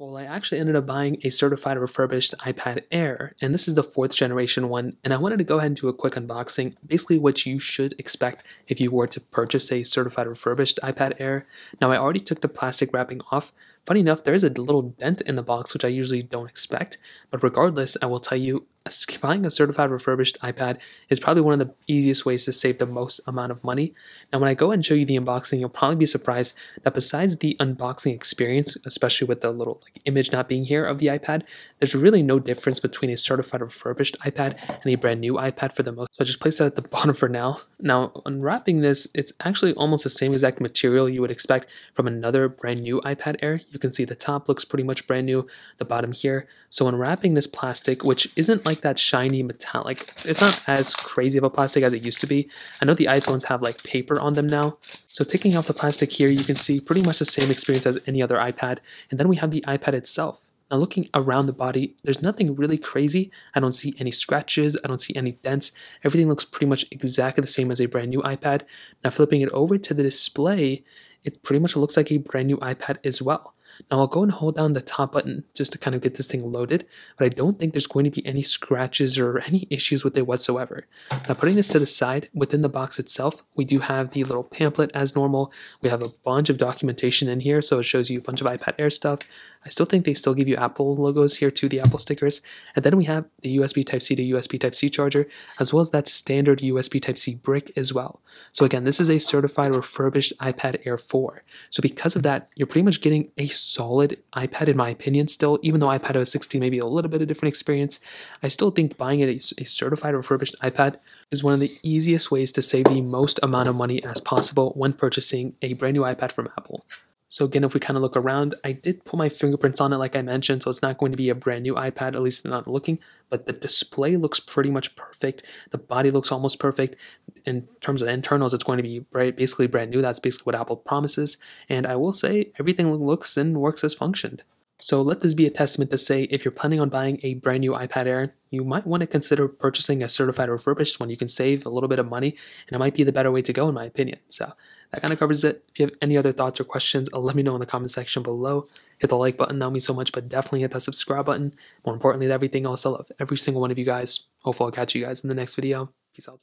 Well, I actually ended up buying a certified refurbished iPad Air, and this is the fourth generation one. And I wanted to go ahead and do a quick unboxing, basically what you should expect if you were to purchase a certified refurbished iPad Air. Now, I already took the plastic wrapping off. Funny enough, there is a little dent in the box, which I usually don't expect. But regardless, I will tell you, buying a certified refurbished iPad is probably one of the easiest ways to save the most amount of money. Now, when I go and show you the unboxing, you'll probably be surprised that besides the unboxing experience, especially with the little image not being here of the iPad, there's really no difference between a certified refurbished iPad and a brand new iPad for the most. So I just place that at the bottom for now. Now, unwrapping this, it's actually almost the same exact material you would expect from another brand new iPad Air. You can see the top looks pretty much brand new, the bottom here. So unwrapping this plastic, which isn't like that shiny metallic, it's not as crazy of a plastic as it used to be. I know the iPhones have like paper on them now. So taking off the plastic here, you can see pretty much the same experience as any other iPad. And then we have the iPad itself. Now looking around the body, there's nothing really crazy. I don't see any scratches. I don't see any dents. Everything looks pretty much exactly the same as a brand new iPad. Now flipping it over to the display, it pretty much looks like a brand new iPad as well. Now I'll go and hold down the top button just to kind of get this thing loaded, but I don't think there's going to be any scratches or any issues with it whatsoever. Now putting this to the side, within the box itself, we do have the little pamphlet as normal. We have a bunch of documentation in here, so it shows you a bunch of iPad Air stuff. I still think they still give you Apple logos here too, the Apple stickers. And then we have the USB Type-C to USB Type-C charger, as well as that standard USB Type-C brick as well. So again, this is a certified refurbished iPad Air 4. So because of that, you're pretty much getting a solid iPad in my opinion still, even though iPadOS 16 may be a little bit of a different experience. I still think buying a certified refurbished iPad is one of the easiest ways to save the most amount of money as possible when purchasing a brand new iPad from Apple. So again, if we kind of look around, I did put my fingerprints on it like I mentioned, so it's not going to be a brand new iPad, at least not looking, but the display looks pretty much perfect. The body looks almost perfect. In terms of internals, it's going to be basically brand new. That's basically what Apple promises. And I will say everything looks and works as functioned. So let this be a testament to say if you're planning on buying a brand new iPad Air, you might want to consider purchasing a certified refurbished one. You can save a little bit of money, and it might be the better way to go in my opinion. So that kind of covers it. If you have any other thoughts or questions, let me know in the comment section below. Hit the like button, that would mean so much, but definitely hit that subscribe button. More importantly than everything else, I love every single one of you guys. Hopefully I'll catch you guys in the next video. Peace out.